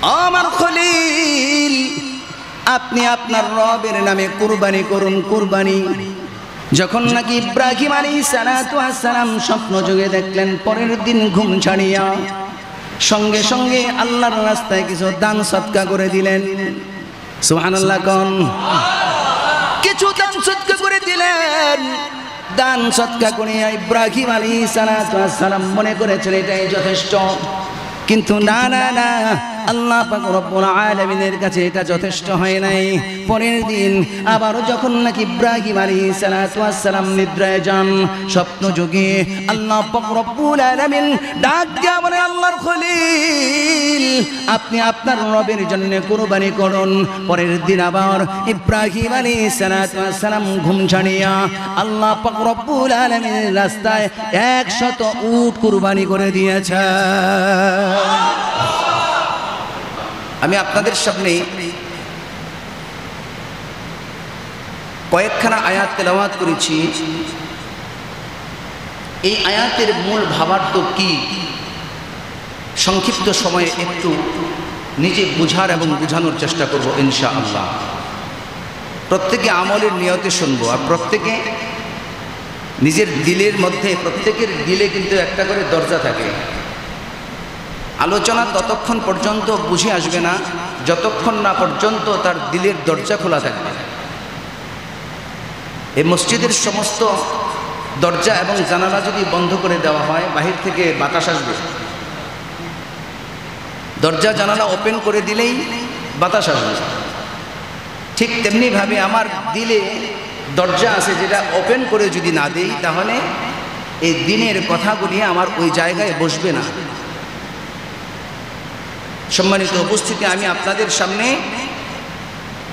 আমার খলিল, আপনি আপনার রবের নামে কুরবানি করুন। কুরবানি যখন নাকি ইব্রাহিম আলাইহিস সালাতু ওয়াস সালাম স্বপ্ন যোগে দেখলেন, পরের দিন ঘুম ছাড়িয়া সঙ্গে সঙ্গে আল্লাহর রাস্তায় কিছু দান সদকা করে দিলেন। সুবহানাল্লাহ কোন? কিছু দান সদকা করে দিলেন। দান সদকা করে ইব্রাহিম আলাইহিস সালাতু ওয়াস সালাম মনে করেছেন এটাই যথেষ্ট, কিন্তু না না না, আল্লাহ পাক রব্বুল আলামিনের কাছে এটা যথেষ্ট হয় নাই। পরের দিন আবারও যখন নাকি ইব্রাহিম আলাইহিস সালাতু ওয়াস সালাম নিদ্রায় যান, স্বপ্ন যোগে আল্লাহ পাক রব্বুল আলামিন ডাক দিয়া বলে, আল্লাহর খলিল, আপনি আপনার রবের জন্য কুরবানি করুন। পরের দিন আবার ইব্রাহিম আলাইহিস সালাতু ওয়াস সালাম ঘুম ছাড়িয়া আল্লাহ পাক রব্বুল আলামিনের রাস্তায় 100 উট কুরবানি করে দিয়েছে। আমি আপনাদের সামনে কয়েকখানা আয়াত তেলাওয়াত করেছি। এই আয়াতের মূল ভাবার্থ কি সংক্ষিপ্ত সময়ে একটু নিজে বুঝার এবং বুঝানোর চেষ্টা করব ইনশাআল্লাহ। প্রত্যেকে আমলের নিয়তে শুনবো, আর প্রত্যেকে নিজের দিলের মধ্যে, প্রত্যেকের দিলে কিন্তু একটা করে দরজা থাকে। আলোচনা ততক্ষণ পর্যন্ত বুঝে আসবে না যতক্ষণ না পর্যন্ত তার দিলের দরজা খোলা থাকবে। এই মসজিদের সমস্ত দরজা এবং জানালা যদি বন্ধ করে দেওয়া হয়, বাহির থেকে বাতাস আসবে। দরজা জানালা ওপেন করে দিলেই বাতাস আসবে। ঠিক তেমনিভাবে আমার দিলে দরজা আছে, যেটা ওপেন করে যদি না দেই, তাহলে এই দিনের কথাগুলি আমার ওই জায়গায় বসবে না। সম্মানিত উপস্থিতি, আমি আপনাদের সামনে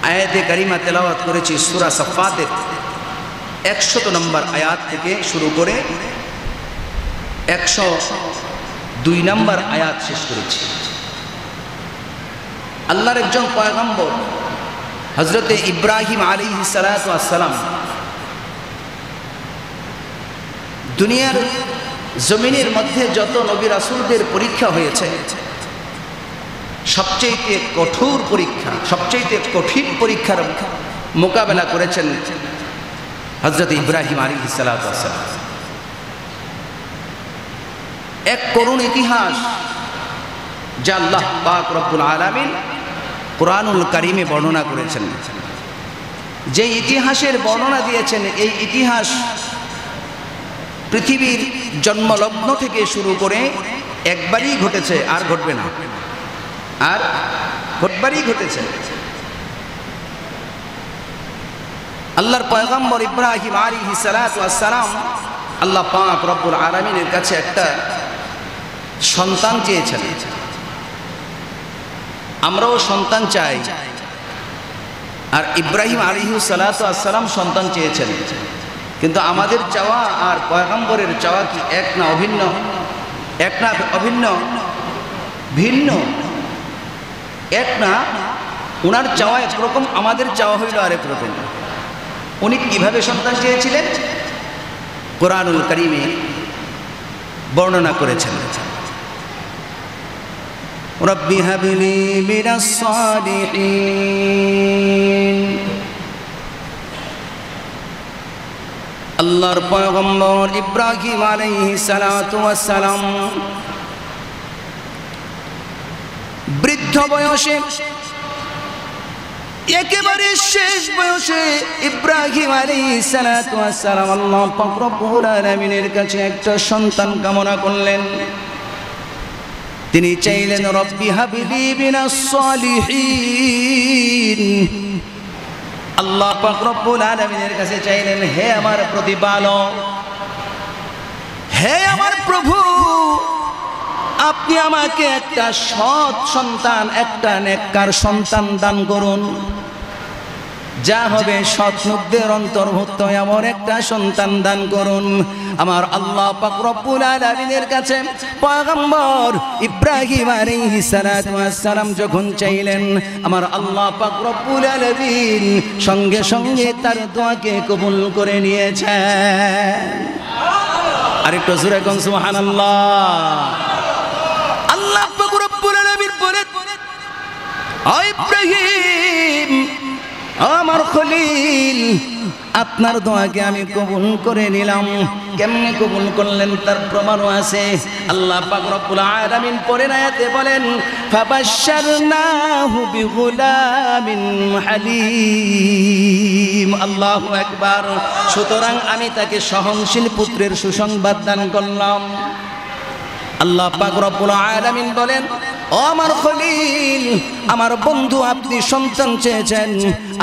আয়াতে কারিমা তেলাওয়াত করেছি সূরা সাফফাতের 100 নম্বর আয়াত থেকে শুরু করে 102 নম্বর আয়াত শেষ করেছি। আল্লাহর একজন পয়গম্বর হযরতে ইব্রাহিম আলাইহিস সালাতু ওয়াস সালাম দুনিয়ার জমিনের মধ্যে যত নবী রাসূলদের পরীক্ষা হয়েছে, সবচেয়ে কঠোর পরীক্ষা, সবচেয়ে কঠিন পরীক্ষার মোকাবেলা করেছেন হযরত ইব্রাহিম আলাইহিস সালাতু ওয়াস সালাম। এক করুণ ইতিহাস যা আল্লাহ পাক রব্বুল আলামিন কুরআনুল কারীমে বর্ণনা করেছেন। যে ইতিহাসের বর্ণনা দিয়েছেন, এই ইতিহাস পৃথিবীর জন্মলগ্ন থেকে শুরু করে একবারই ঘটেছে, আর ঘটবে না, আর ঘটবারই ঘটেছে। আল্লাহর পয়গম্বর ইব্রাহিম আলাইহিস সালাতু ওয়াস সালাম আল্লাহ পাক রব্বুল আলামিনের কাছে একটা সন্তান চেয়েছেন। আমরাও সন্তান চাই, আর ইব্রাহিম আলাইহিস সালাতু ওয়াস সালাম সন্তান চেয়েছেন। কিন্তু আমাদের চাওয়া আর পয়গম্বরের চাওয়া কি এক না অভিন্ন? এক না অভিন্ন? ভিন্ন। এক না, ওনার চাওয়া একরকম, আমাদের চাওয়া হইল আরেক রকম। উনি কিভাবে সন্তান চেয়েছিলেন কুরআনুল কারীমে বর্ণনা করেছেন। রব্বি হাবলি মিনাস সালিহিন। আল্লাহর পয়গম্বর ইব্রাহিম আলাইহিস সালাতু ওয়াস সালাম বৃদ্ধ বয়সে, একেবারে শেষ বয়সে ইব্রাহিম আলাইহিস সালাতু ওয়াস সালাম আল্লাহ পাক রব্বুল আলামিনের কাছে একটা সন্তান কামনা করলেন। তিনি চাইলেন, রব্বি হাবলি মিনাস সালিহিন। আল্লাহ পাক রব্বুল আলামিনের কাছে চাইলেন, হে আমার প্রতিপালক, হে আমার প্রভু, আপনি আমাকে একটা সৎ সন্তান, একটা নেককার সন্তান দান করুন। যা হবে সৎ লোকদের অন্তর্ভুক্ত এমন একটা সন্তান দান করুন। আমার আল্লাহ পাক রব্বুল আলামিনের কাছে পয়গম্বর ইব্রাহিম আলাইহিস সালাতু ওয়াস সালাম যখন চাইলেন, আমার আল্লাহ পাক রব্বুল আলামিন সঙ্গে সঙ্গে তার দোয়াকে কবুল করে নিয়েছেন। আরেকটু জোরে কোন সুবহানাল্লাহ। আল্লাহ পাক রব্বুল আলামিন বলেন, ইব্রাহিম আমার খলিল আপনার দোয়াকে আমি কবুল করে নিলাম। কেমনে কবুল করলেন তার প্রমাণও আছে। আল্লাহ পাক রব্বুল আলামিন পরের আয়াতে বলেন ফাবাশশারনাহু বিগুলামিন হালিম। আল্লাহু আকবার। সুতরাং আমি তাকে সহনশীল পুত্রের সুসংবাদ দান করলাম। আল্লাহ পাক রব্বুল আলামিন বলেন ও আমার খলিল আমার বন্ধু আপনি সন্তান চেয়েছেন,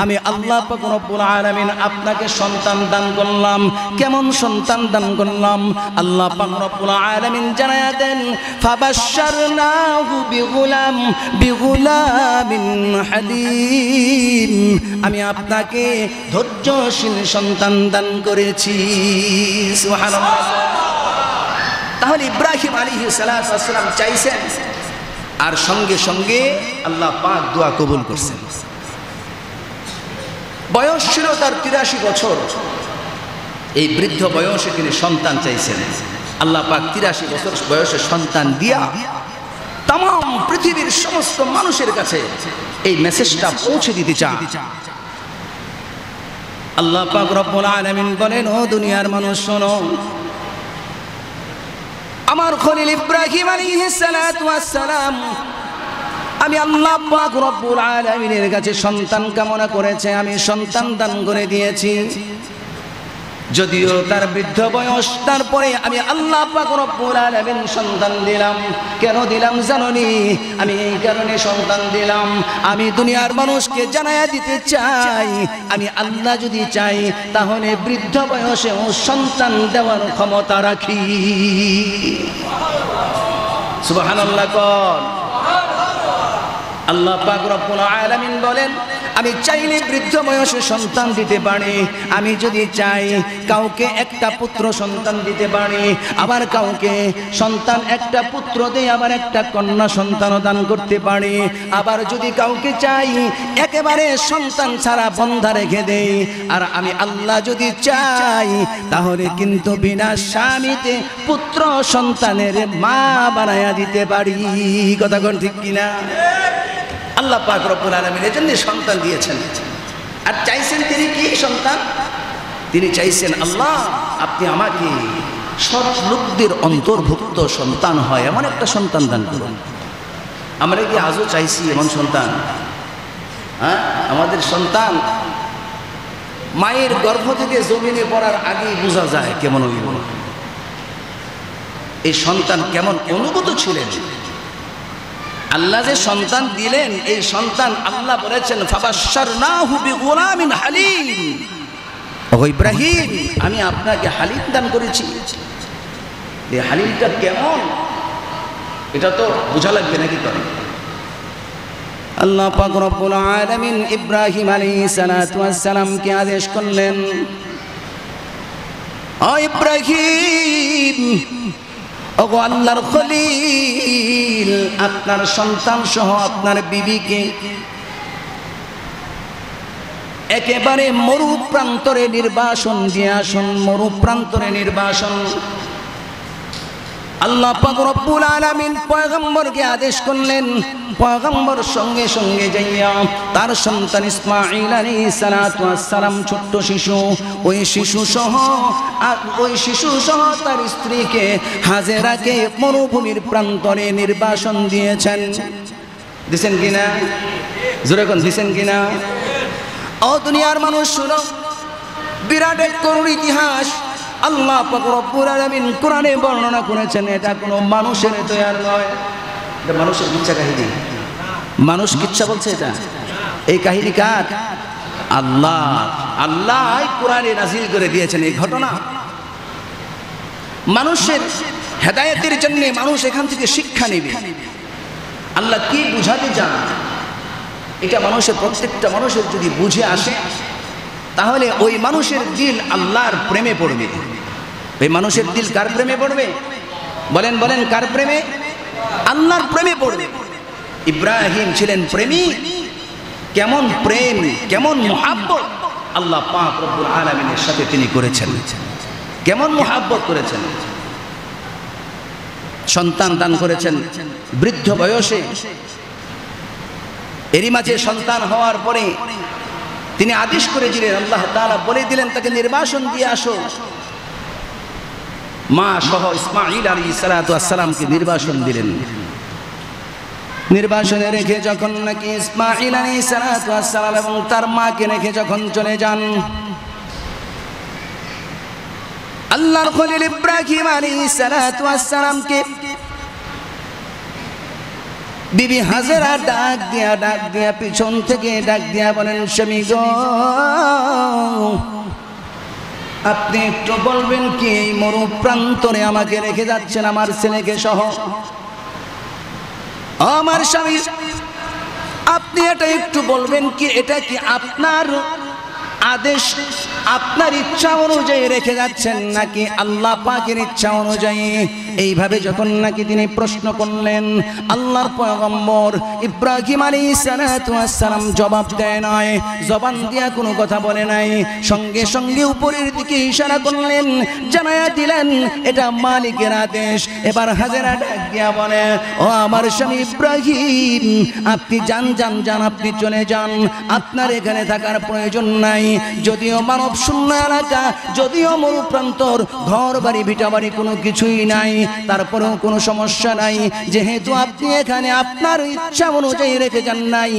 আমি আল্লাহ পাক রব্বুল আলামিন আপনাকে সন্তান দান করলাম। কেমন সন্তান দান করলাম? আল্লাহ পাক রব্বুল আলামিন জানায়া দেন ফাবাশশারনাহু বিগুলামিন হালিম। আমি আপনাকে ধৈর্যশীল সন্তান দান করেছি। সুবহানাল্লাহ। তাহলে ইব্রাহিম আলাইহিস সালাম চাইছেন আর সঙ্গে সঙ্গে আল্লাহ পাক দোয়া কবুল করছেন। বয়স ছিল তার 83 বছর। এই বৃদ্ধ বয়সে তিনি সন্তান চাইছেন। আল্লাহ পাক 83 বছর বয়সে সন্তান দিয়া তামাম পৃথিবীর সমস্ত মানুষের কাছে এই মেসেজটা পৌঁছে দিতে চান। আল্লাহ পাক রব্বুল আলামিন বলেন ও দুনিয়ার মানুষ শোনো, আমার খলিল ইব্রাহিম আলাইহিস সালাতু ওয়াস সালাম আমি আল্লাহ পাক রব্বুল আলামিনের কাছে সন্তান কামনা করেছে, আমি সন্তান দান করে দিয়েছি। যদিও তার বৃদ্ধ বয়স, তারপরে আমি আল্লাহ পাক রব্বুল আলামিন সন্তান দিলাম। কেন দিলাম জানোনি? আমি এই কারণে সন্তান দিলাম, আমি দুনিয়ার মানুষকে জানায়া দিতে চাই আমি আল্লাহ যদি চাই তাহলে বৃদ্ধ বয়সেও সন্তান দেওয়ার ক্ষমতা রাখি। সুবহানাল্লাহ। কোন আল্লাহ পাক রব্বুল আলামিন বলেন আমি চাইলে বৃদ্ধ বয়সে সন্তান দিতে পারি। আমি যদি চাই কাউকে একটা পুত্র সন্তান দিতে পারি, আবার কাউকে সন্তান একটা পুত্র দিয়ে আবার একটা কন্যা সন্তানও দান করতে পারি। আবার যদি কাউকে চাই একেবারে সন্তান ছাড়া বন্ধা রেখে দেই। আর আমি আল্লাহ যদি চাই তাহলে কিন্তু বিনা স্বামীতে পুত্র সন্তানের মা বানায়া দিতে পারি। কথা কোন ঠিক কিনা? আল্লাহ পাক রব্বুল আলামিন এজন্য সন্তান দিয়েছেন। আর চাইছেন তিনি কি সন্তান? তিনি চাইছেন আল্লাহ আপনি আমাকে সৎ লোকদের অন্তর্ভুক্ত সন্তান হয় এমন একটা সন্তান দান করুন। আমরা কি আজও চাইছি এমন সন্তান? হ্যাঁ, আমাদের সন্তান মায়ের গর্ভ থেকে জমিনে পড়ার আগেই বোঝা যায় কেমন হইব। এই সন্তান কেমন অনুভূত ছিলেন। আল্লাহ যে সন্তান দিলেন, এই সন্তান আল্লাহ বলেছেন ফাবাশশারনাহু বিগুলামিন হালিম। ও ইব্রাহিম আমি আপনাকে হালিম দান করেছি। এই হালিমটা কেমন এটা তো বোঝা লাগবে নাকি? করে আল্লাহ পাক রব্বুল আলামিন ইব্রাহিম আলাইহিস সালাতু ওয়াস সালামকে আদেশ করলেন ও ইব্রাহিম, ওগো আল্লাহর খলিল আপনার সন্তান সহ আপনার বিবিকে একেবারে মরু প্রান্তরে নির্বাসন দিয়ে আসুন। মরু প্রান্তরে নির্বাসন। আল্লাহ পাক রব্বুল আলামিন পয়গম্বরকে আদেশ করলেন। পয়গম্বর সঙ্গে সঙ্গে যাইয়া তার সন্তান ইসমাঈল আলাইহিস সালাতু ওয়াস সালাম ছোট্ট শিশু, ওই শিশু সহ তার স্ত্রীকে হাজেরাকে মরুভূমির প্রান্তরে নির্বাসন দিয়েছেন। দিছেন কিনা? জোরে কোন দিছেন কিনা? ও দুনিয়ার মানুষ শুনো, বিরাট এক করুণ ইতিহাস আল্লাহ পাক রব্বুল আলামিন কোরআনে বর্ণনা করেছেন। এটা কোনো মানুষের তৈরি নয়, এটা মানুষের কিচ্ছা কাহিনী। মানুষ কিচ্ছা বলছে এটা। এই কাহিনী কার? আল্লাহ। আল্লাহ কোরআনে নাজিল করে দিয়েছেন এই ঘটনা। মানুষের হেদায়েতের জন্য মানুষ এখান থেকে শিক্ষা নেবে। আল্লাহ কি বুঝাতে চান এটা মানুষের প্রত্যেকটা মানুষের যদি বুঝে আসে তাহলে ওই মানুষের দিল আল্লাহর প্রেমে পড়বে। ওই মানুষের দিল কার প্রেমে পড়বে? বলেন বলেন, কার প্রেমে? আল্লাহর প্রেমে পড়বে। ইব্রাহিম ছিলেন প্রেমী। কেমন প্রেম, কেমন মুহাব্বত আল্লাহ পাক রব্বুল আলামিনের সাথে তিনি করেছেন, কেমন মুহাব্বত করেছেন। সন্তান দান করেছেন বৃদ্ধ বয়সে। এরই মাঝে সন্তান হওয়ার পরে তিনি আদেশ করে দিলেন, আল্লাহ তাআলা বলে দিলেন তাকে নির্বাসন দিয়ে আসো। মা সহ ইসমাঈল আলাইহিস সালাতু ওয়াস সালামকে নির্বাসন দিলেন। নির্বাসনে রেখে যখন নাকি ইসমাঈল আলাইহিস সালাতু ওয়াস সালাম এবং তার মাকে রেখে যখন চলে যান, আল্লাহর খলিল ইব্রাহিম আলাইহিস সালাতু ওয়াস সালামকে বিবি হাজেরা ডাক দিয়া পিছন থেকে ডাক দিয়া বলেন, স্বামী গো, আপনি একটু বলবেন কি এই মরু প্রান্তরে আমাকে রেখে যাচ্ছেন আমার ছেলেকে সহ? আমার স্বামী, আপনি এটা একটু বলবেন কি এটা কি আপনার আদেশ, আপনার ইচ্ছা অনুযায়ী রেখে যাচ্ছেন নাকি আল্লাহ পাকের ইচ্ছা অনুযায়ী? এইভাবে যখন নাকি তিনি প্রশ্ন করলেন, আল্লাহর পয়গম্বর ইব্রাহিম আলাইহিস সালাতু ওয়াস সালাম জবাব দেয় নাই, জবান দিয়া কোনো কথা বলে নাই, সঙ্গে সঙ্গে উপরের দিকে ইশারা করলেন, জানায়া দিলেন এটা মালিকের আদেশ। এবার হাজেরা ডাক দিয়া বলে, ও আমার স্বামী ইব্রাহিম, আপনি যান, আপনি চলে যান, আপনার এখানে থাকার প্রয়োজন নাই। যদিও মানব শূন্য এলাকা, যদিও মরুপ্রান্তর, ঘর বাড়ি ভিটা বাড়ি কোনো কিছুই নাই, তারপরেও কোনো সমস্যা নাই। যেহেতু আপনি এখানে আপনার ইচ্ছা অনুযায়ী রেখে যান নাই,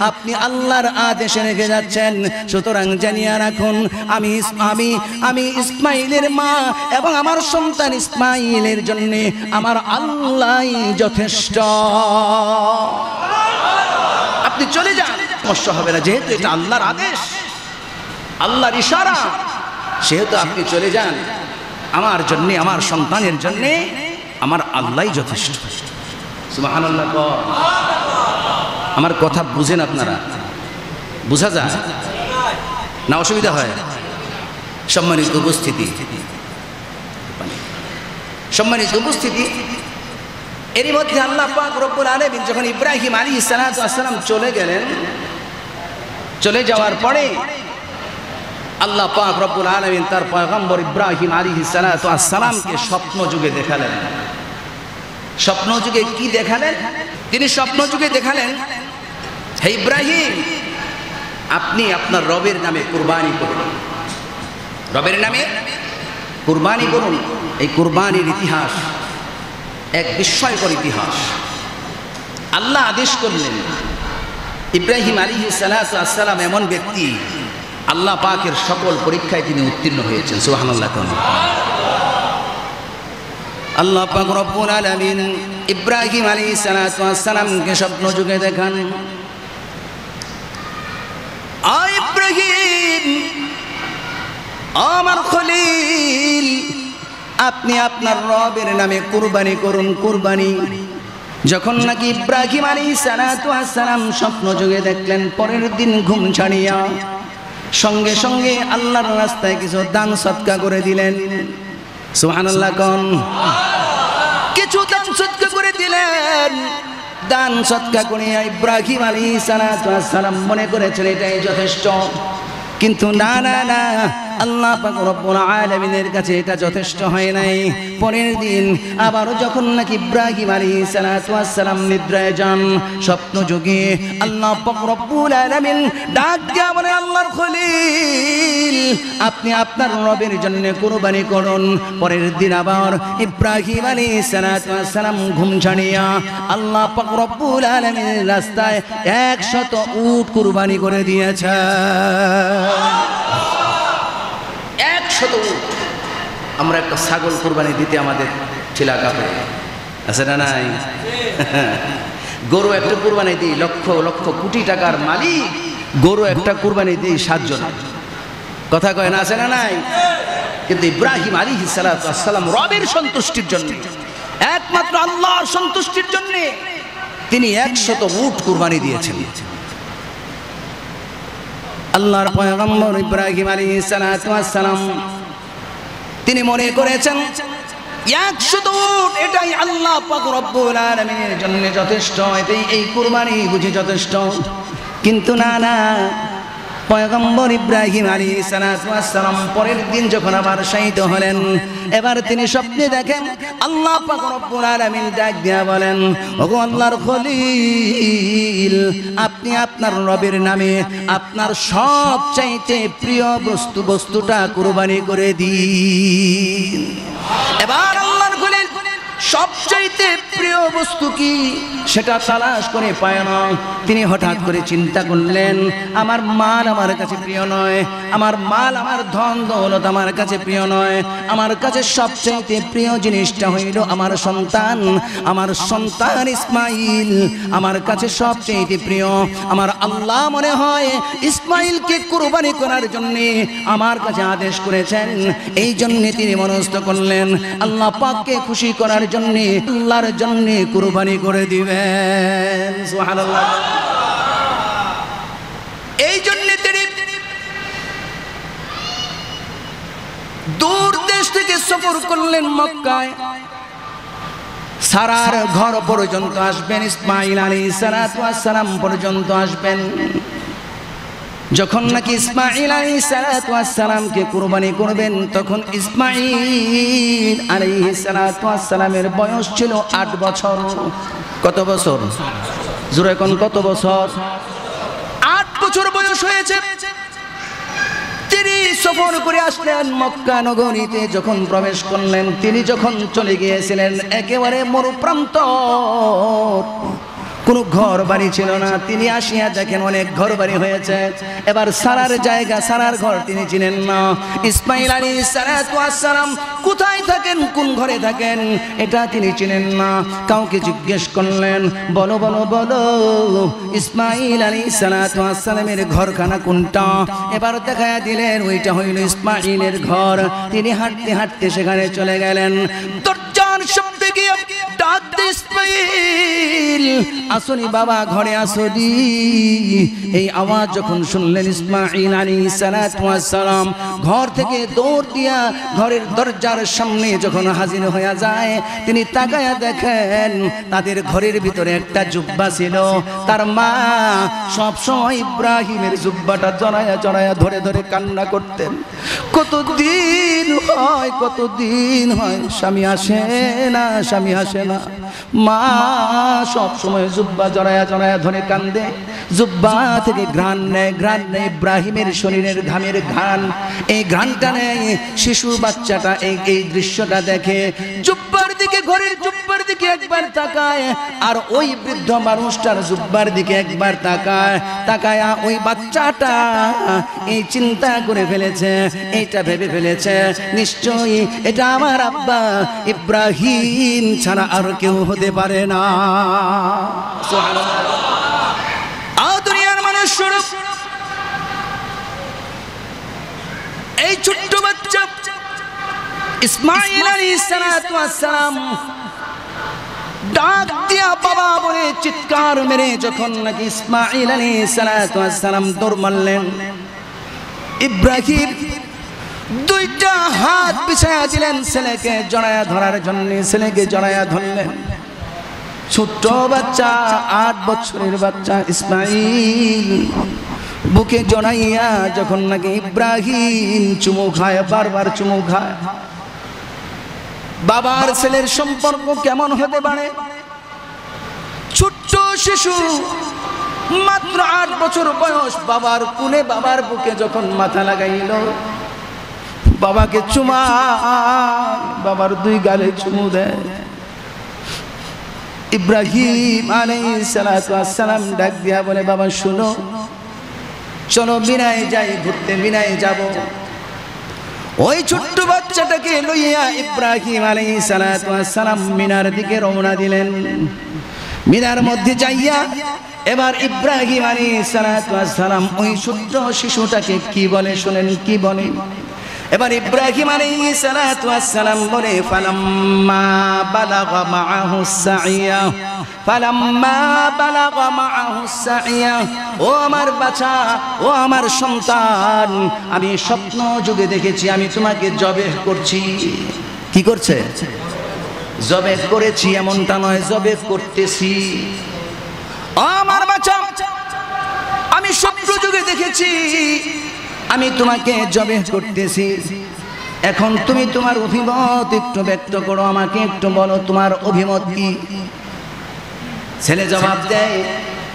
আপনি আল্লাহর আদেশে রেখে যাচ্ছেন, সুতরাং জানিয়ে রাখুন আমি ইসমাইলের মা এবং আমার সন্তান ইসমাইলের জন্য আমার আল্লাহই যথেষ্ট। আপনি চলে যান, সমস্যা হবে না, যেহেতু এটা আল্লাহর আদেশ, আল্লাহর ইশারা, সেহেতু আপনি চলে যান। আমার জন্য, আমার সন্তানের জন্য আমার আল্লাহই যথেষ্ট। সুবহানাল্লাহ। আমার কথা বুঝেন আপনারা? বুঝা যায় না? অসুবিধা হয়? সম্মানিত উপস্থিতি, এরই মধ্যে আল্লাহ পাক রব্বুল আলামিন যখন ইব্রাহিম আলাইহিস সালাতু ওয়াস সালাম চলে গেলেন, চলে যাওয়ার পরে আল্লাহ পাক রব্বুল আলামিন তার পয়গম্বর ইব্রাহিম আলাইহিস সালাতু ওয়াস সালামকে স্বপ্ন যুগে দেখালেন। স্বপ্ন যুগে কি দেখালেন? তিনি স্বপ্ন যুগে দেখালেন, হে ইব্রাহিম, আপনি আপনার রবের নামে কুরবানি করুন, রবের নামে কুরবানি করুন। এই কুরবানির ইতিহাস এক বিস্ময়কর ইতিহাস। আল্লাহ আদেশ করলেন, ইব্রাহিম আলাইহিস সালাতু ওয়াস সালাম এমন ব্যক্তি, আল্লাহ পাকের সকল পরীক্ষায় তিনি উত্তীর্ণ হয়েছেন। সুবহানাল্লাহ। আল্লাহ পাক রব্বুল আলামিন ইব্রাহিম আলাইহিস সালাতু ওয়াস সালামকে স্বপ্ন যুগে দেখান, ও ইব্রাহিম, আমার খলিল, আপনি আপনার রবের নামে কুরবানি করুন, কুরবানি। যখন নাকি ইব্রাহিম আলাইহিস সালাতু ওয়াস সালাম স্বপ্ন যুগে দেখলেন, পরের দিন ঘুম ছাড়িয়া সঙ্গে সঙ্গে আল্লাহর রাস্তায় কিছু দান সদকা করে দিলেন। সুবহানাল্লাহ। কোন কিছু দান সদকা করে দিলেন। দান সদকা করে ইব্রাহিম আলাইহিস সালাতু ওয়াস সালাম মনে করেছেন এটাই যথেষ্ট, কিন্তু না, আল্লাহ পাক রব্বুল আলামিনের কাছে এটা যথেষ্ট হয় নাই। পরের দিন আবারও যখন নাকি ইব্রাহিম আলাইহিস সালাতু ওয়াস সালাম নিদ্রায় যান, স্বপ্ন যোগে আল্লাহ পাক রব্বুল আলামিন ডাক দিয়া বলে, আল্লাহর খলিল, আপনি আপনার রবের জন্য কুরবানি করুন। পরের দিন আবার ইব্রাহিম আলাইহিস সালাতু ওয়াস সালাম ঘুম ছাড়িয়া আল্লাহ পাক রব্বুল আলামিনের রাস্তায় 100 উট কুরবানি করে দিয়েছে। 100 উট। আমরা একটা ছাগল কুরবানি দিতে আমাদের ছেলা কাপে আছে না নাই? গরু একটা কুরবানি দিই, লক্ষ লক্ষ কোটি টাকার মালিক গরু একটা কুরবানি দিই 7 জন। কথা কয় না, আছে না নাই? কিন্তু ইব্রাহিম আলাইহিস সালাতু ওয়াস সালাম রবের সন্তুষ্টির জন্য, একমাত্র আল্লাহর সন্তুষ্টির জন্য তিনি 100 উট কুরবানি দিয়েছেন। আল্লাহর পয়গম্বর ইব্রাহিম আলাইহিস সালাতু ওয়াস সালাম তিনি মনে করেছেন 100 উট এটাই আল্লাহ পাক রব্বুল আলামিনের জন্য যথেষ্ট, এটাই এই কুরবানি বুঝি যথেষ্ট। কিন্তু না, পয়গম্বর ইব্রাহিম আলাইহিস সালাম পরের দিন যখন আবার শায়িত হলেন, এবার তিনি স্বপ্নে দেখেন আল্লাহ পাক রব্বুল আলামিন ডাক দিয়া বলেন, ওগো আল্লাহর খলিল, আপনি আপনার রবের নামে আপনার সবচাইতে প্রিয় বস্তুটা কুরবানি করে দিন। এবার আল্লাহর খলিল সবচাইতে প্রিয় বস্তু কি সেটা তালাশ করে পায় না। তিনি হঠাৎ করে চিন্তা করলেন, আমার মাল আমার কাছে প্রিয় নয়, আমার মাল আমার ধন দৌলত আমার কাছে প্রিয় নয়, আমার কাছে সবচাইতে প্রিয় জিনিসটা হইল আমার সন্তান। আমার সন্তান ইসমাইল আমার কাছে সবচাইতে প্রিয়। আমার আল্লাহ মনে হয় ইসমাইলকে কুরবানি করার জন্য আমার কাছে আদেশ করেছেন। এই জন্য তিনি মনস্থ করলেন আল্লাহ পাককে খুশি করার জন্য আল্লাহর জন্য কুরবানি করে দিবেন। সুবহানাল্লাহ। এই জন্য তিনি দূর দেশ থেকে সফর করলেন মক্কায়। সারার ঘর পর্যন্ত আসবেন, ইসমাইল আলাইহিস সালাম পর্যন্ত আসবেন। যখন নাকি ইসমাইল আলাইহিস সালামকে কুরবানি করবেন, তখন ইসমাইল আলাইহিস সালামের বয়স ছিল 8 বছর। কত বছর? জোরে কোন কত বছর? 8 বছর বয়স হয়েছে। তিনি সফর করে আসলেন মক্কা নগরীতে। যখন প্রবেশ করলেন, তিনি যখন চলে গিয়েছিলেন একেবারে মরুপ্রান্ত, কোনো ঘর বাড়ি ছিল না। তিনি আসিয়া দেখেন অনেক ঘর বাড়ি হয়েছে। এবার সারার জায়গা, সারার ঘর তিনি চিনেন না। ইসমাইল আলাইহিস সালাম কোথায় থাকেন, কোন ঘরে থাকেন, এটা তিনি চিনেন না। কাউকে জিজ্ঞেস করলেন, বলো বলো বলো ইসমাইল আলাইহিস সালামের ঘরখানা কোনটা? এবার দেখায়া দিলেন ওইটা হইল ইসমাইলের ঘর। তিনি হাঁটতে হাঁটতে সেখানে চলে গেলেন। দরজার শব্দে গিয়ে ডাক দে, ইসমাইল আসনি বাবা, ঘরে আসনি। এই আওয়াজ যখন শুনলেন ইসমাইল আলাইহিস সালাম ঘর থেকে দৌড় দিয়া ঘরের দরজার সামনে যখন হাজির হয়ে যায়, তিনি তাকায়া দেখেন তাদের ঘরের ভিতরে একটা জুব্বা ছিল। তার মা সবসময় ইব্রাহিমের জুব্বাটা জড়ায়া জড়ায়া ধরে ধরে কান্না করতেন। কতদিন হয়, কতদিন হয় স্বামী আসে না, স্বামী আসে না। মা সব সময় জুব্বা জড়ায়া জড়ায়া ধরে কান্দে। জুব্বা থেকে ঘ্রাণ নেয়, ঘ্রাণ নেয় ইব্রাহিমের শরীরের ঘামের ঘ্রাণ। এই ঘ্রাণটা নেয় শিশু বাচ্চাটা। এই দৃশ্যটা দেখে জুব্বার দিকে, ঘরের জুব্বার দিকে একবার তাকায়, আর ওই বৃদ্ধ মানুষটার জুব্বার দিকে একবার তাকায়। তাকায়া ওই বাচ্চাটা এই চিন্তা করে ফেলেছে, এইটা ভেবে ফেলেছে নিশ্চয়ই এটা আমার আব্বা ইব্রাহিম ছাড়া আর কেউ হতে পারে না। দুনিয়ার মানুষ স্বরূপ এই ছোট্ট বাচ্চা ইসমাইল আলাইহিস সালাম ডাক দিয়া বাবা বলে চিৎকার মেরে যখন নাকি ইসমাইল আলাইহিস সালাম দৌড় মারলেন, ইব্রাহিম দুইটা হাত বিছায়া দিলেন ছেলেকে জড়ায়া ধরার জন্য। ছেলেকে জড়ায়া ধরলেন। ছোট্ট বাচ্চা, 8 বছরের বাচ্চা ইসমাইল বুকে জড়াইয়া যখন নাকি ইব্রাহিম চুমু খায়, বারবার চুমু খায়। বাবার ছেলের সম্পর্ক কেমন হতে পারে? ছোট্ট শিশু মাত্র 8 বছর বয়স, বাবার কোলে বাবার বুকে যখন মাথা লাগাইল, বাবাকে চুমা, বাবার 2 গালে চুমু দেয়। ইব্রাহিম আলাইহিস সালাম ডাক দিয়া বলে, বাবা শুনো, চলো মিনায় যাই ঘুরতে, মিনায় যাব। ওই ছোট্ট বাচ্চাটাকে লইয়া ইব্রাহিম আলাইহিস সালাম মিনার দিকে রওনা দিলেন। মিনার মধ্যে যাইয়া এবার ইব্রাহিম আলাইহিস সালাম ওই ছোট্ট শিশুটাকে কি বলে শুনেন, কি বলে। এবার ইব্রাহিম আলাইহিস সালাম বলে, ফালাম্মা বালাগা মাআহুস সাইয়া, ফালাম্মা বালাগা মাআহুস সাইয়া, ও আমার বাচ্চা, ও আমার সন্তান, আমি স্বপ্ন যুগে দেখেছি আমি তোমাকে জবেহ করছি। কি করছে? জবেহ করেছি এমনটা নয়, জবেহ করতেছি। ও আমার বাচ্চা, আমি স্বপ্ন যুগে দেখেছি, আমি তোমাকে জবে করতেছি। এখন তুমি তোমার অভিমত একটু ব্যক্ত করো, আমাকে একটু বলো তোমার অভিমত কি। ছেলে জবাব দেয়,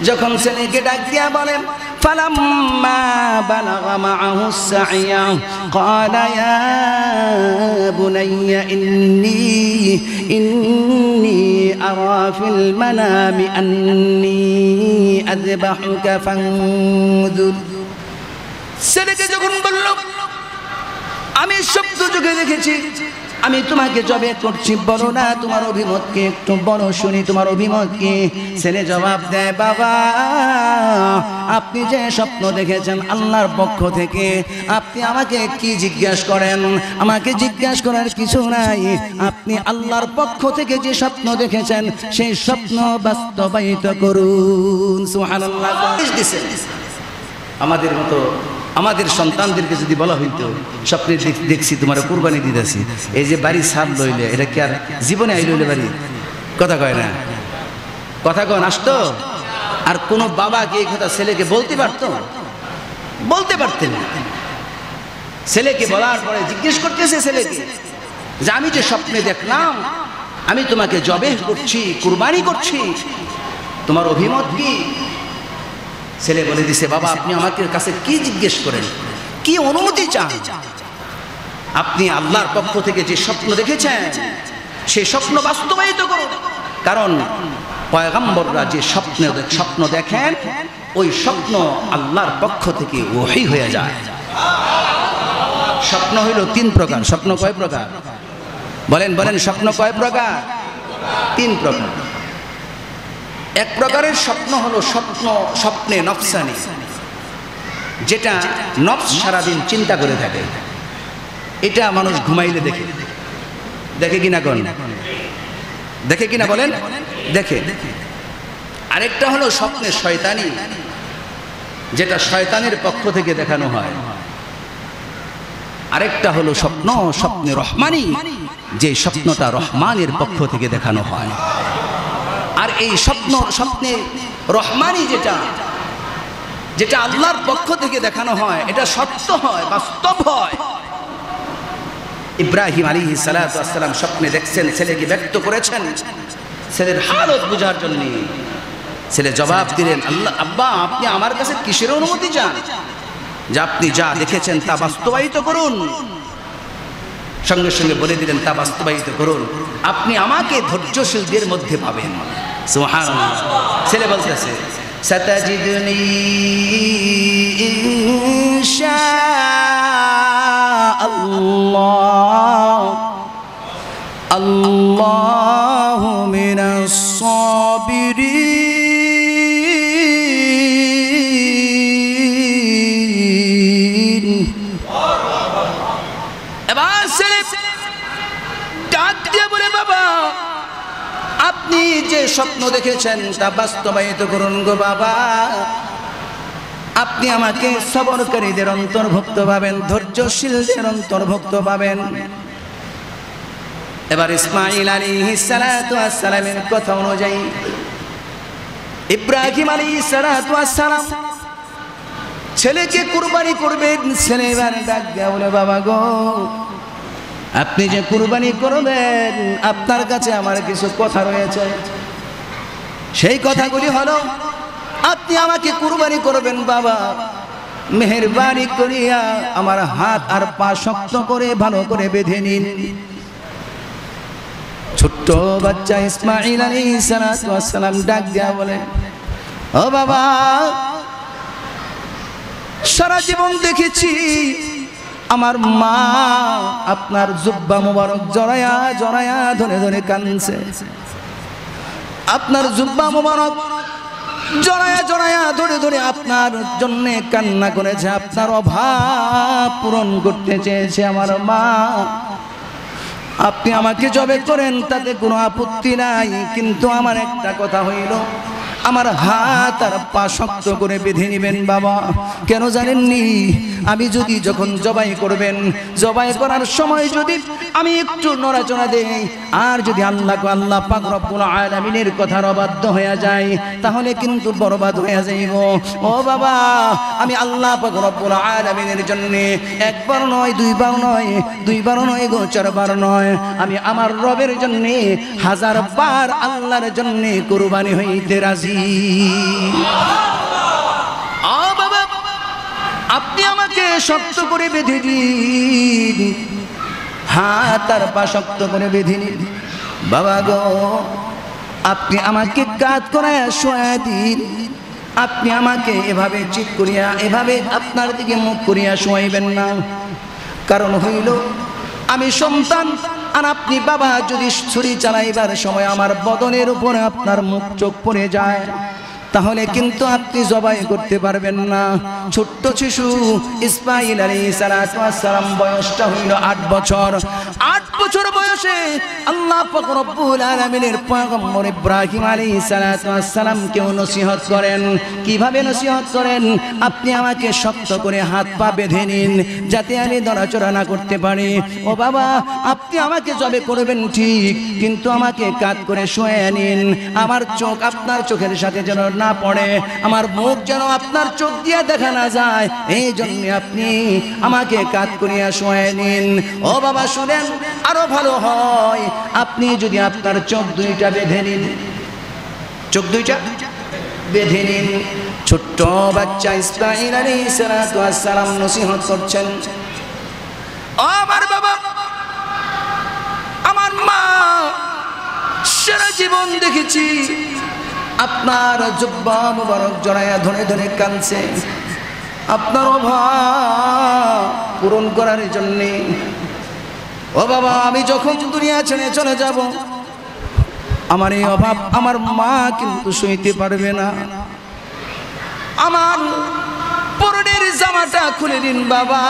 যখন ছেলেকে ডাক দিয়া বলেন ফালাম্মা বালাগা মাআহুস সাইয়া ক্বালা ইয়া বুনাইয়া ইন্নী আরা ফিল মানামি আন্নী আযবাহুকা ফানজুর। ছেলেকে যখন বলল আমি স্বপ্ন চোখে দেখেছি, আমি তোমাকে জবে করছি, বলো না তোমার অভিমত কি, একটু বলো শুনি তোমার অভিমত কি। ছেলে জবাব দেয়, বাবা আপনি যে স্বপ্ন দেখেছেন আল্লাহর পক্ষ থেকে, আপনি আমাকে কি জিজ্ঞাসা করেন? আমাকে জিজ্ঞাসা করার কিছু নাই। আপনি আল্লাহর পক্ষ থেকে যে স্বপ্ন দেখেছেন সেই স্বপ্ন বাস্তবায়িত করুন। সুবহানাল্লাহ। আমাদের মতো আমাদের সন্তানদেরকে যদি বলা হইতো স্বপ্নে দেখছি তোমার কুরবানি দিতেছি, এই যে বাড়ি ছাদ লইলে এটা কি আর জীবনে আই লইলে বাড়ি? কথা কয় না, কথা কন আসতো? আর কোন বাবা কি এই কথা ছেলেকে বলতে পারতো? বলতে পারতেন না। ছেলেকে বলার পরে জিজ্ঞেস করতেছে ছেলেকে যে আমি যে স্বপ্নে দেখলাম আমি তোমাকে জবে করছি, কুরবানি করছি, তোমার অভিমত কি? ছেলে বলে দিছে, বাবা আপনি আমাকে কাছে কি জিজ্ঞেস করেন, কি অনুমতি চান? আপনি আল্লাহর পক্ষ থেকে যে স্বপ্ন দেখেছেন সেই স্বপ্ন বাস্তবায়িত করুন। কারণ পয়গম্বররা যে স্বপ্ন দেখেন ওই স্বপ্ন আল্লাহর পক্ষ থেকে ওহী হয়ে যায়। স্বপ্ন হইল তিন প্রকার। স্বপ্ন কয় প্রকার? বলেন বলেন, স্বপ্ন কয় প্রকার? তিন প্রকার। এক প্রকারের স্বপ্ন হলো স্বপ্নে নফসানি, যেটা নফস সারাদিন চিন্তা করে থাকে। এটা মানুষ ঘুমাইলে দেখে। দেখে কিনা কোন? দেখে কিনা বলেন? দেখে। আরেকটা হলো স্বপ্নে শয়তানি, যেটা শয়তানের পক্ষ থেকে দেখানো হয়। আরেকটা হলো স্বপ্নে রহমানি, যে স্বপ্নটা রহমানের পক্ষ থেকে দেখানো হয়। আর এই স্বপ্নে রহমানি যেটা আল্লাহর পক্ষ থেকে দেখানো হয়, এটা সত্য হয়, বাস্তব হয়। ইব্রাহিম আলাইহিস সালাতু ওয়াস সালাম স্বপ্নে দেখছেন, ছেলেকে ব্যক্ত করেছেন ছেলের হালত বোঝার জন্য। ছেলে জবাব দিলেন, আল্লাহ আব্বা আপনি আমার কাছে কিসের অনুমতি চান? যে আপনি যা দেখেছেন তা বাস্তবায়িত করুন। সঙ্গে সঙ্গে বলে দিলেন তা বাস্তবায়িত করুন, আপনি আমাকে ধৈর্যশীলদের মধ্যে পাবেন। সুবহানাল্লাহ। ছেলে বলতেছে সাতাজিদুনি ইনশাআল্লাহ আল্লাহু মিনাস সাবিরিন। এবার ছেলে ডাক দিয়ে বলে, বাবা আপনি যে স্বপ্ন দেখেছেন তা বাস্তবায়িত করুন গো বাবা। আপনি আমাকে সবরকারীদের অন্তর্ভুক্ত পাবেন, ধৈর্যশীলদের অন্তর্ভুক্ত পাবেন। এবার ইসমাঈল আলাইহিস সালাতু ওয়াস সালামের কথা অনুযায়ী ইব্রাহিম আলাইহিস সালাতু ওয়াস সালাম ছেলেকে কুরবানি করবেন। ছেলে এবার ডাক দিয়ে বলে, বাবা গো আপনি যে কুরবানি করবেন আপনার কাছে আমার কিছু কথা রয়েছে। সেই কথাগুলি হলো, আপনি আমাকে কুরবানি করবেন বাবা, মেহেরবানি করিয়া আমার হাত আর পা শক্ত করে ভালো করে বেঁধে নিন। ছোট্ট বাচ্চা ইসমাঈল আলাইহিস সালাতু ওয়াস সালাম ডাক দিয়া বলে, ও বাবা সারা জীবন দেখেছি আমার মা আপনার জুব্বা মোবারক জড়ায়া জড়ায়া ধরে ধরে কাঁদছে। আপনার জুব্বা মোবারক জড়ায়া জড়ায়া ধরে ধরে আপনার জন্য কান্না করেছে, আপনার অভাব পূরণ করতে চেয়েছে আমার মা। আপনি আমাকে জবে করেন তাতে কোনো আপত্তি নাই, কিন্তু আমার একটা কথা হইল, আমার হাত আর পা শক্ত করে বেঁধে নেবেন বাবা। কেন জানেননি? আমি যদি যখন জবাই করবেন, জবাই করার সময় যদি আমি একটু নড়াচড়া দেই, আর যদি আল্লাহ পাক রব্বুল আলামিনের কথার অবাধ্য হয়ে যায়, তাহলে কিন্তু বরবাদ হয়ে যাইব। ও বাবা, আমি আল্লাহ পাক রব্বুল আলামিনের জন্য একবার নয়, দুইবার নয়, দুইবার নয় গো, চারবার নয়, আমি আমার রবের জন্য 1000 বার আল্লাহর জন্য কুরবানি হইতে রাজি। বাবা, আপনি আমাকে শক্ত করে বেঁধে দিন, হাত আর পা শক্ত করে বেঁধে নিন। বাবা গো, আপনি আমাকে কাত করায় শোয়া দিন। আপনি আমাকে এভাবে চিৎ করিয়া, এভাবে আপনার দিকে মুখ করিয়া শোয়াইবেন না। কারণ হইল আমি সন্তান, আর আপনি বাবা যদি ছুরি চালাইবার সময় আমার বদনের উপরে আপনার মুখ চোখ পড়ে যায়, তাহলে কিন্তু আপনি জবাই করতে পারবেন না। ছোট্ট শিশু ইসমাঈল আলাইহিস সালাম বয়সটা হইল 8 বছর। 8 বছর বয়সে আল্লাহ পাক রব্বুল আলামিনের পয়গম্বর ইব্রাহিম আলাইহিস সালাম কেউ নসিহত করেন। কিভাবে নসিহত করেন? আপনি আমাকে শক্ত করে হাত পা বেঁধে নিন, যাতে আমি নড়াচড়া না করতে পারি। ও বাবা, আপনি আমাকে জবে করবেন ঠিক, কিন্তু আমাকে কাত করে শুয়ে নিন। আমার চোখ আপনার চোখের সাথে যেন না পড়ে, আমার মুখ যেন আপনার চোখ দিয়ে দেখা না যায়, এই জন্য আপনি আমাকে কাত করিয়া শুয়ে নিন। ও বাবা শুনেন, আরো ভালো হয় আপনি যদি আপনার চোখ দুইটা বেঁধে নিন, চোখ দুইটা বেঁধে নিন। ছোট্ট বাচ্চা ইসমাঈল আলাইহিস সালাম নসিহত করছেন। ও আমার বাবা, আমার মা, সারা জীবন দেখেছি আপনার জুব্বা মুবারক জড়াইয়া ধরে ধরে কাঁদছে আপনার অভাব পূরণ করার জন্যে। ও বাবা, আমি যখন দুনিয়া ছেড়ে চলে যাব, আমার এই অভাব আমার মা কিন্তু সইতে পারবে না। আমার পরনের জামাটা খুলে দিন বাবা।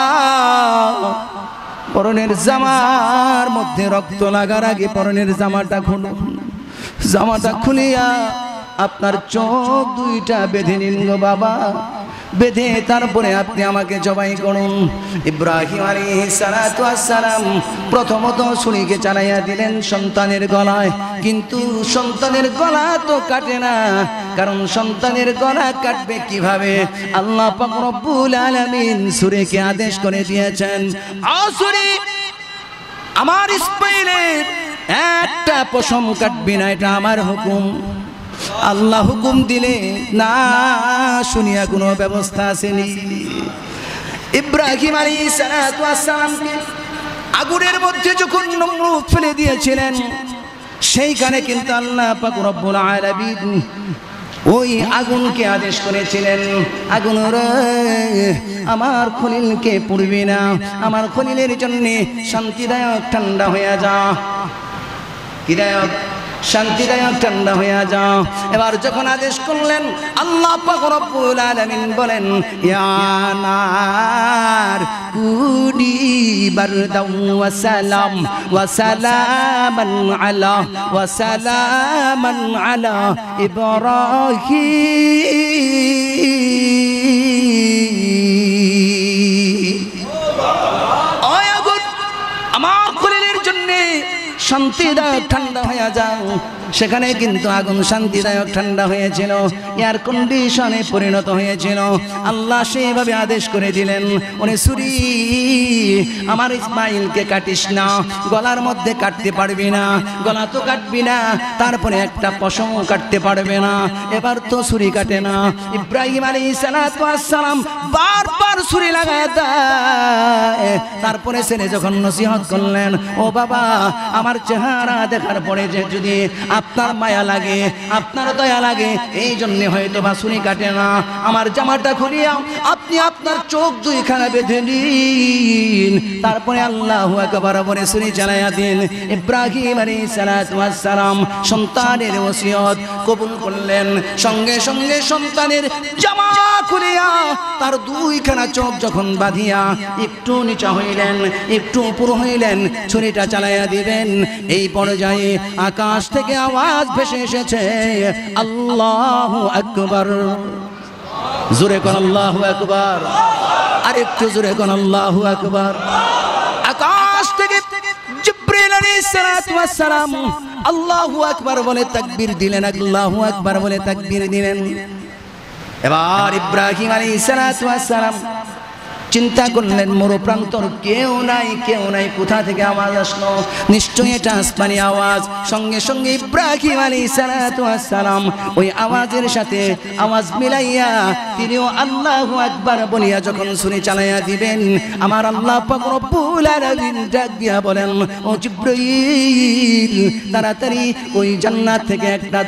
পরনের জামার মধ্যে রক্ত লাগার আগে পরনের জামাটা খুলুন। জামাটা খুলিয়া আপনার চোখ দুইটা বেঁধে নিন গো বাবা। বেঁধে তারপরে আপনি আমাকে জবাই করুন। ইব্রাহিম আলাইহিস সালাম প্রথমত ছুরিকে চালাইয়া দিলেন সন্তানের গলায়, কিন্তু সন্তানের গলা তো কাটে না, কারণ সন্তানের গলা কাটবে কিভাবে? আল্লাহ পাক রব্বুল আলামিন ছুরিকে আদেশ করে দিয়েছেন, ছুরি আমার ইসমাঈলের একটা পশম কাটবি না, এটা আমার হুকুম। আল্লাহ হুকুম দিলে না শুনিয়া কোনো ব্যবস্থা আসেনি। ইব্রাহিম আলাইহিস সালামকে আগুনের মধ্যে যখন নমরুদ ফেলে দিয়েছিলেন, সেইখানে কিন্তু আল্লাহ পাক রব্বুল আলামিন ওই আগুনকে আদেশ করেছিলেন, আগুন রে আমার খলিলকে পুড়বি না, আমার খলিলের জন্য শান্তিদায়ক ঠান্ডা হয়ে যা। কিদায়ক? শান্তিদায়ক ঠান্ডা হয়ে যাও। এবার যখন আদেশ করলেন, আল্লাহ পাক রব্বুল আলামিন বলেন, ইয়া নার কুনি বারদাও ওয়া সালাম ওয়া সালামান আলা ওয়া সালামান আলা ইব্রাহিম। ওই আগুন আমার খলিলের জন্য শান্তিদায়ক ঠান্ডা হয়ে যাও। সেখানে কিন্তু আগুন শান্তিদায়ক ঠান্ডা হয়েছিল, এয়ার কন্ডিশনে পরিণত হয়েছিল। আল্লাহ সেইভাবে আদেশ করে দিলেন, ওরে ছুরি আমার ইসমাঈলকে কাটিস না, গলার মধ্যে কাটতে পারবি না, গলা তো কাটবি না, তারপরে একটা পশম কাটতে পারবে না। এবার তো ছুরি কাটে না। ইব্রাহিম আলাইহিস সালাম বারবার ছুরি লাগায় দেয়। তারপরে ছেলে যখন নসিহত করলেন, ও বাবা, আমার চেহারা দেখার পরে যে যদি আপনার মায়া লাগে, আপনার দয়া লাগে, এই জন্য হয়তো বা ছুরি কাটে না। আমার জামাটা খুলিয়া আপনি আপনার চোখ দুইখানা বেঁধে নিন, তারপরে আল্লাহু আকবার বলে ছুরি চালাইয়া দিন। ইব্রাহিম আলাইহিস সালাতু ওয়াস সালাম সন্তানের ওসিয়ত কবুল করলেন। সঙ্গে সঙ্গে সন্তানের জামা খুলিয়া তার দুইখানা চোখ যখন বাঁধিয়া একটু নিচা হইলেন, একটু উপর হইলেন, ছুরিটা চালাইয়া দিবেন। এই পর্যায়ে আকাশ থেকে আওয়াজ ভেসে এসেছে, আল্লাহু আকবার। জোরে কোন আল্লাহু আকবার, আর একটু জোরে কোন আল্লাহু আকবার। আকাশ থেকে জিবরিল আলাইহিস সালাতু ওয়াস সালাম আল্লাহু আকবার বলে তাকবীর দিলেন, আল্লাহু আকবার বলে তাকবীর দিলেন। এবার ইব্রাহিম আলাইহিস সালাতু ওয়াস সালাম চিন্তা করলেন, মরুপ্রান্তর কেউ নাই, কেউ নাই, কোথা থেকে আওয়াজ আসলো? নিশ্চয়ই এটা আসমানি আওয়াজ। সঙ্গে সঙ্গে ইব্রাহিম আলাইহিস সালাতু ওয়াস সালাম ওই আওয়াজের সাথে আওয়াজ মিলাইয়া তিনিও আল্লাহু আকবার বলিয়া যখন ছুরি চালাইয়া দিবেন, আমার আল্লাহ পাক রব্বুল আলামিন ডাক দিয়া বলেন, ও জিবরাইল তাড়াতাড়ি ওই জান্নাত থেকে একটা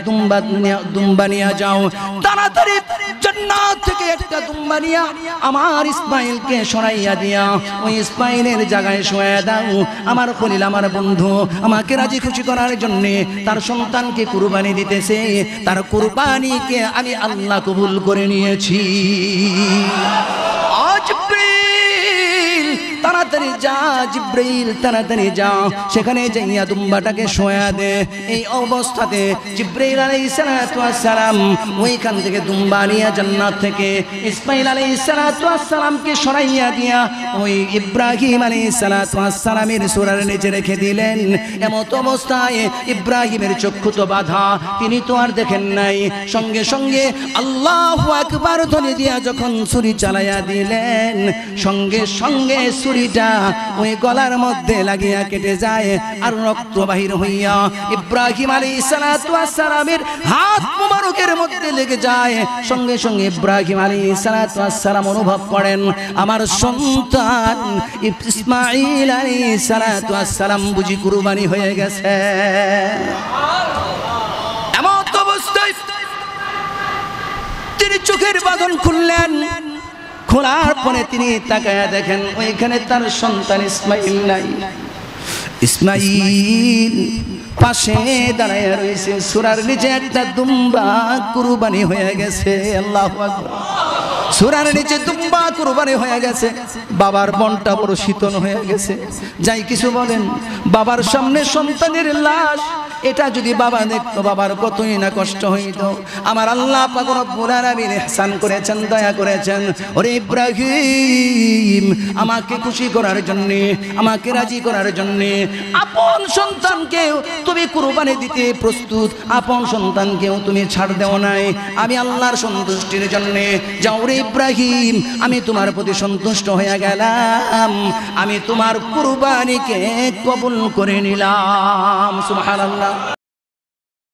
দুম্বা নিয়ে যাও, তাড়াতাড়ি জান্নাত থেকে একটা দুম্বা নিয়া আমার ইসমাইলকে সরাইয়া দিয়া ওই ইসমাইলের জায়গায় শোয়া দাও। আমার খলিল, আমার বন্ধু আমাকে রাজি খুশি করার জন্য তার সন্তানকে কুরবানি দিতেছে, তার কুরবানিকে আমি আল্লাহ কবুল করে নিয়েছি। তাড়াতাড়ি যা জিবরাইল, তাড়াতাড়ি যা, সেখানে যাইয়া দুম্বাটাকে শোয়া দে। এই অবস্থাতে জিবরাইল আলাইহিস সালাতু ওয়াস সালাম ওইখান থেকে দুম্বা নিয়ে জান্নাত থেকে ইসমাইল আলাইহিস সালাতু ওয়াস সালামকে সরাইয়া দিয়া ওই ইব্রাহিম আলাইহিস সালাতু ওয়াস সালামের সূরার নিচে রেখে দিলেন। এমত অবস্থায় ইব্রাহিমের চক্ষু তো বাধা, তিনি তো আর দেখেন নাই। সঙ্গে সঙ্গে আল্লাহু আকবার ধ্বনি দিয়া যখন ছুরি চালাইয়া দিলেন, সঙ্গে সঙ্গে ছুরিটা ওই গলার মধ্যে লাগিয়া কেটে যায়, আর রক্ত বাহির হইয়া ইব্রাহিম আলাইহিস সালাতু ওয়াস সালামের হাত মুবারকের মধ্যে লেগে যায়। সঙ্গে সঙ্গে ইব্রাহিম আলাইহিস সালাতু ওয়াস সালাম অনুভব করেন, আমার সন্তান ইসমাঈল আলাইহিস সালাতু ওয়াস সালাম বুঝি কুরবানি হয়ে গেছে। এমন অবস্থায় তিনি চোখের বাঁধন খুললেন। খোলার পরে তিনি তাকায়া দেখেন ওইখানে তার সন্তান ইসমাইল নাই। ইসমাইল পাশে দাঁড়ায় রয়েছে, সূরার নিচে একটা দুম্বা কুরবানি হয়ে গেছে। আল্লাহু আকবার। সূরার নিচে দুম্বা কুরবানি হয়ে গেছে। বাবার মনটা বড় শীতল হয়ে গেছে। যাই কিছু বলেন, বাবার সামনে সন্তানের লাশ, এটা যদি বাবা দেখতো বাবার কতই না কষ্ট হইতো। আমার আল্লাহ পাক রব্বুল আলামিন ইহসান করেছেন, দয়া করেছেন। ওরে ইব্রাহিম, আমাকে খুশি করার জন্য, আমাকে রাজি করার জন্য আপন সন্তানকেও তুমি কুরবানি দিতে প্রস্তুত, আপন সন্তানকেও তুমি ছাড় দেও নাই। আমি আল্লাহর সন্তুষ্টির জন্য, যাও রে ইব্রাহিম, আমি তোমার প্রতি সন্তুষ্ট হয়ে গেলাম, আমি তোমার কুরবানিকে কবুল করে নিলাম। সুবহানাল্লাহ।